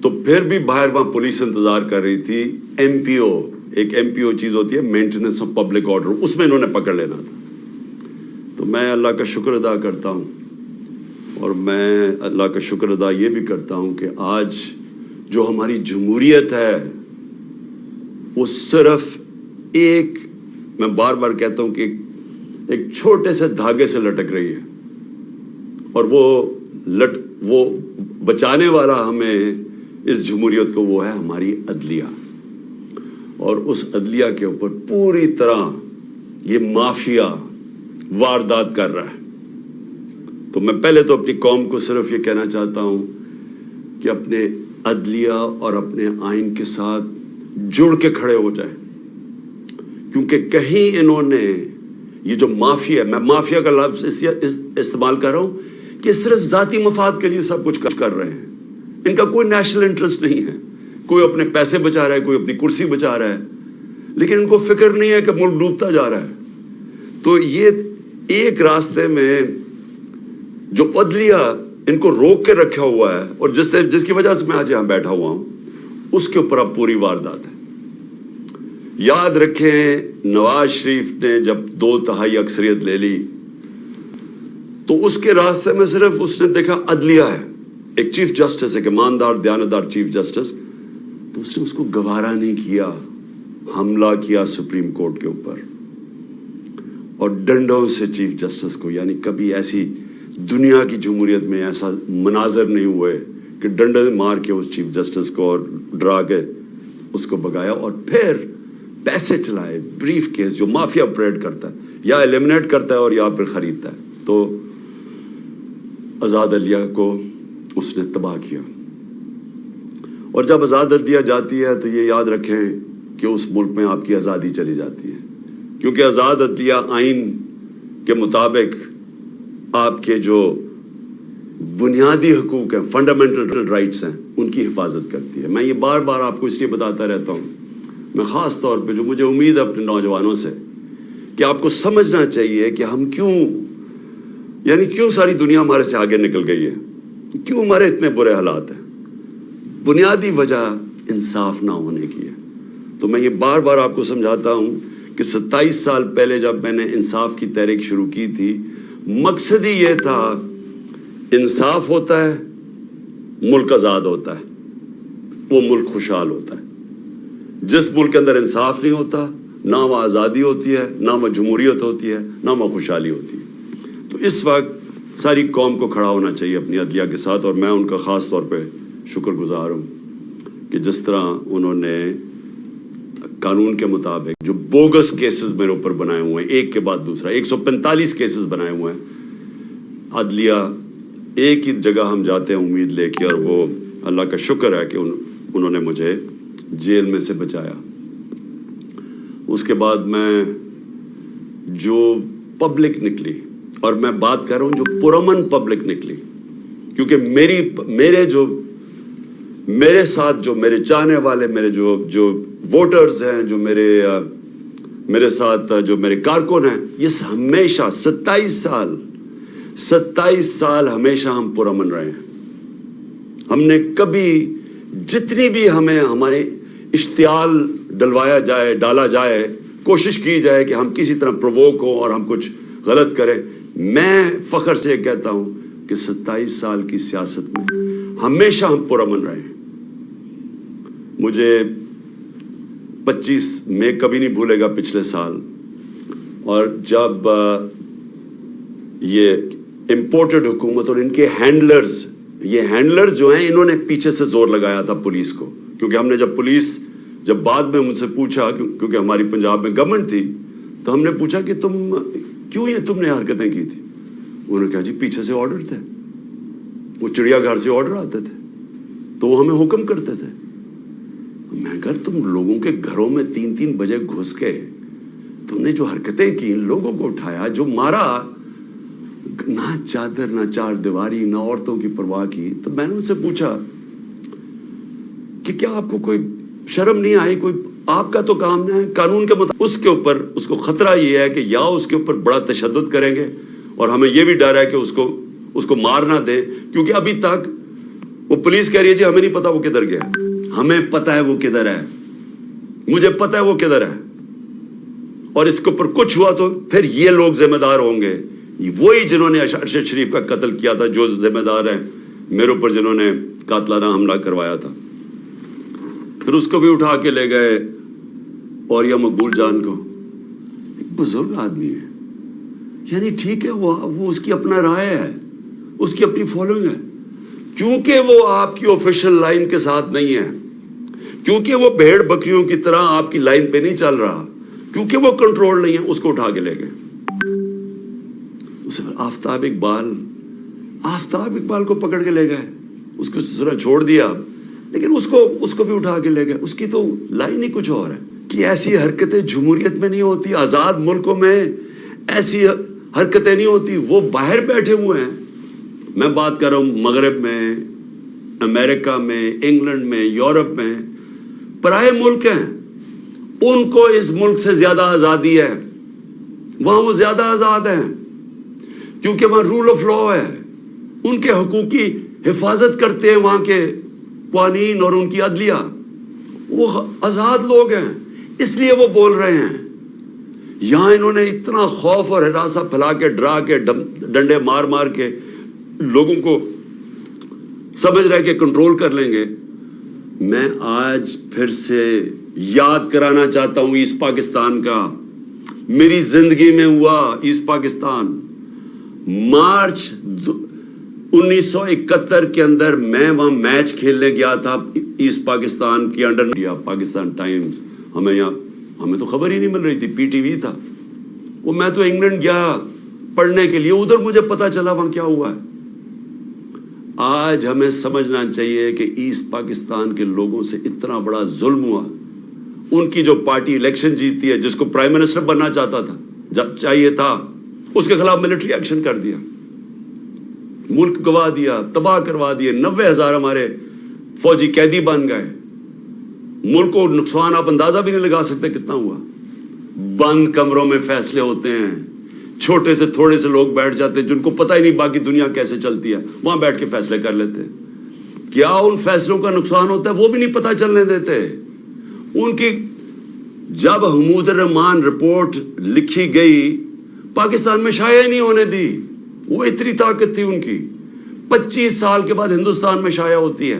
تو پھر بھی باہر وہاں پولیس انتظار کر رہی تھی. MPO, ایک MPO چیز ہوتی ہے, مینٹیننس آف پبلک آرڈر, اس میں انہوں نے پکڑ لینا تھا. تو میں اللہ کا شکر ادا کرتا ہوں, اور میں اللہ کا شکر ادا یہ بھی کرتا ہوں کہ آج جو ہماری جمہوریت ہے وہ صرف ایک, میں بار بار کہتا ہوں کہ ایک چھوٹے سے دھاگے سے لٹک رہی ہے, اور وہ بچانے والا ہمیں اس جمہوریت کو وہ ہے ہماری عدلیہ. اور اس عدلیہ کے اوپر پوری طرح یہ مافیا واردات کر رہا ہے. تو میں پہلے تو اپنی قوم کو صرف یہ کہنا چاہتا ہوں کہ اپنے عدلیہ اور اپنے آئین کے ساتھ جڑ کے کھڑے ہو جائیں, کیونکہ کہیں انہوں نے یہ جو مافیا, میں مافیا کا لفظ استعمال کر رہا ہوں کہ صرف ذاتی مفاد کے لیے سب کچھ کر رہے ہیں. ان کا کوئی نیشنل انٹرسٹ نہیں ہے, کوئی اپنے پیسے بچا رہا ہے, کوئی اپنی کرسی بچا رہا ہے, لیکن ان کو فکر نہیں ہے کہ ملک ڈوبتا جا رہا ہے. تو یہ ایک راستے میں جو عدلیہ ان کو روک کے رکھا ہوا ہے, اور جس کی وجہ سے میں آج یہاں بیٹھا ہوا ہوں, اس کے اوپر اب پوری واردات ہے. یاد رکھیں, نواز شریف نے جب 2/3 اکثریت لے لی تو اس کے راستے میں صرف اس نے دیکھا عدلیہ ہے, ایک چیف جسٹس, ایک ایماندار دیانتدار چیف جسٹس, تو اس نے اس کو گوارا نہیں کیا, حملہ کیا سپریم کورٹ کے اوپر, اور ڈنڈوں سے چیف جسٹس کو, یعنی کبھی ایسی دنیا کی جمہوریت میں ایسا مناظر نہیں ہوئے کہ ڈنڈے مار کے اس چیف جسٹس کو اور ڈرا کے اس کو بگایا, اور پھر پیسے چلائے, بریف کیس جو مافیا آپریٹ کرتا ہے, یا ایلیمنیٹ کرتا ہے اور یا پھر خریدتا ہے. تو آزاد عدلیہ کو اس نے تباہ کیا. اور جب آزاد عدلیہ جاتی ہے تو یہ یاد رکھیں کہ اس ملک میں آپ کی آزادی چلی جاتی ہے, کیونکہ آزاد عدلیہ آئین کے مطابق آپ کے جو بنیادی حقوق ہیں, فنڈامنٹل رائٹس ہیں, ان کی حفاظت کرتی ہے. میں یہ بار بار آپ کو اس لیے بتاتا رہتا ہوں, میں خاص طور پہ جو مجھے امید ہے اپنے نوجوانوں سے, کہ آپ کو سمجھنا چاہیے کہ ہم کیوں ساری دنیا ہمارے سے آگے نکل گئی ہے, کیوں ہمارے اتنے برے حالات ہیں. بنیادی وجہ انصاف نہ ہونے کی ہے. تو میں یہ بار بار آپ کو سمجھاتا ہوں کہ 27 سال پہلے جب میں نے انصاف کی تحریک شروع کی تھی, مقصد ہی یہ تھا, انصاف ہوتا ہے ملک آزاد ہوتا ہے, وہ ملک خوشحال ہوتا ہے. جس ملک کے اندر انصاف نہیں ہوتا, نہ وہاں آزادی ہوتی ہے, نہ وہاں جمہوریت ہوتی ہے, نہ وہاں خوشحالی ہوتی ہے. تو اس وقت ساری قوم کو کھڑا ہونا چاہیے اپنی عدلیہ کے ساتھ, اور میں ان کا خاص طور پہ شکر گزار ہوں کہ جس طرح انہوں نے قانون کے مطابق جو بوگس کیسز میرے اوپر بنائے ہوئے ہیں, ایک کے بعد دوسرا 145 کیسز بنائے ہوئے ہیں. عدلیہ ایک ہی جگہ ہم جاتے ہیں امید لے کے, اور وہ اللہ کا شکر ہے کہ انہوں نے مجھے جیل میں سے بچایا. اس کے بعد میں جو پبلک نکلی, اور میں بات کر رہا ہوں جو پرامن پبلک نکلی, کیونکہ میرے ساتھ جو میرے چاہنے والے, میرے جو ووٹرز ہیں, جو میرے ساتھ جو میرے کارکن ہیں, یہ ہمیشہ 27 سال ہمیشہ ہم پرامن رہے ہیں. ہم نے کبھی جتنی بھی ہمارے اشتعال ڈالا جائے, کوشش کی جائے کہ ہم کسی طرح پرووک ہوں اور ہم کچھ غلط کریں, میں فخر سے کہتا ہوں کہ 27 سال کی سیاست میں ہمیشہ ہم پرامن رہے ہیں. مجھے 25 میں کبھی نہیں بھولے گا پچھلے سال, اور جب یہ امپورٹڈ حکومت اور ان کے ہینڈلرز, یہ ہینڈلر جو ہیں, انہوں نے پیچھے سے زور لگایا تھا پولیس کو, کیونکہ ہم نے جب بعد میں مجھ سے پوچھا, کیونکہ ہماری پنجاب میں گورنمنٹ تھی, تو ہم نے پوچھا کہ تم نے حرکتیں کی تھی. انہوں نے کہا جی پیچھے سے آرڈر تھے, وہ چڑیا گھر سے آرڈر آتے تھے, تو وہ ہمیں حکم کرتے تھے. میں کہا تم لوگوں کے گھروں میں 3 بجے گھس کے تم نے جو حرکتیں کی, لوگوں کو اٹھایا, جو مارا, نہ چادر نہ چار دیواری, نہ عورتوں کی پرواہ کی. تو میں نے ان سے پوچھا کہ کیا آپ کو کوئی شرم نہیں آئی, کوئی آپ کا تو کام نہ ہے قانون کے مطابق. اس کے اوپر اس کو خطرہ یہ ہے کہ یا اس کے اوپر بڑا تشدد کریں گے, اور ہمیں یہ بھی ڈر ہے کہ اس کو مار نہ دیں, کیونکہ ابھی تک وہ پولیس کہہ رہی ہے جی ہمیں نہیں پتا وہ کدھر گیا. ہمیں پتا ہے وہ کدھر ہے, مجھے پتا ہے وہ کدھر ہے, اور اس کے اوپر کچھ ہوا تو پھر یہ لوگ ذمہ دار ہوں گے, وہی جنہوں نے ارشد شریف کا قتل کیا تھا, جو ذمہ دار ہیں میرے اوپر جنہوں نے قاتلانہ حملہ کروایا تھا. پھر اس کو بھی اٹھا کے لے گئے, اور یہ مقبول جان کو, ایک بزرگ آدمی ہے, یعنی ٹھیک ہے وہ اس کی اپنا رائے ہے, اس کی اپنی فالوئنگ ہے, کیونکہ وہ آپ کی آفیشیل لائن کے ساتھ نہیں ہے, کیونکہ وہ بھیڑ بکریوں کی طرح آپ کی لائن پہ نہیں چل رہا, کیونکہ وہ کنٹرول نہیں ہے, اس کو اٹھا کے لے گئے. آفتاب اقبال کو پکڑ کے لے گئے, اس کو ذرا چھوڑ دیا, لیکن اس کو بھی اٹھا کے لے گئے. اس کی تو لائن ہی کچھ اور ہے کہ ایسی حرکتیں جمہوریت میں نہیں ہوتی, آزاد ملکوں میں ایسی حرکتیں نہیں ہوتی. وہ باہر بیٹھے ہوئے ہیں, میں بات کر رہا ہوں مغرب میں, امریکہ میں, انگلینڈ میں, یورپ میں, پرائے ملک ہیں, ان کو اس ملک سے زیادہ آزادی ہے, وہاں وہ زیادہ آزاد ہیں, کیونکہ وہاں رول آف لا ہے, ان کے حقوق کی حفاظت کرتے ہیں وہاں کے قوانین اور ان کی عدلیہ. وہ آزاد لوگ ہیں, اس لیے وہ بول رہے ہیں. یہاں انہوں نے اتنا خوف اور ہراساں پھیلا کے, ڈرا کے, ڈنڈے مار مار کے لوگوں کو سمجھ رہے کہ کنٹرول کر لیں گے. میں آج پھر سے یاد کرانا چاہتا ہوں ایسٹ پاکستان کا. میری زندگی میں ہوا ایسٹ پاکستان. مارچ 1971 کے اندر میں وہاں میچ کھیلنے گیا تھا ایسٹ پاکستان کی انڈر پاکستان ٹائمز. ہمیں تو خبر ہی نہیں مل رہی تھی, پی ٹی وی تھا وہ. میں تو انگلینڈ گیا پڑھنے کے لیے, ادھر مجھے پتا چلا وہاں کیا ہوا ہے. آج ہمیں سمجھنا چاہیے کہ ایسٹ پاکستان کے لوگوں سے اتنا بڑا ظلم ہوا. ان کی جو پارٹی الیکشن جیتی ہے, جس کو پرائم منسٹر بننا چاہتا تھا, چاہیے تھا, اس کے خلاف ملٹری ایکشن کر دیا, ملک گوا دیا, تباہ کروا دیے. 90,000 ہمارے فوجی قیدی بن گئے. ملک کو نقصان آپ اندازہ بھی نہیں لگا سکتے کتنا ہوا. بند کمروں میں فیصلے ہوتے ہیں, چھوٹے سے تھوڑے سے لوگ بیٹھ جاتے ہیں جن کو پتہ ہی نہیں باقی دنیا کیسے چلتی ہے, وہاں بیٹھ کے فیصلے کر لیتے ہیں. کیا ان فیصلوں کا نقصان ہوتا ہے وہ بھی نہیں پتہ چلنے دیتے. ان کی جب حمود الرحمان رپورٹ لکھی گئی, پاکستان میں شائع نہیں ہونے دی. وہ اتنی طاقت تھی ان کی. 25 سال کے بعد ہندوستان میں شائع ہوتی ہے.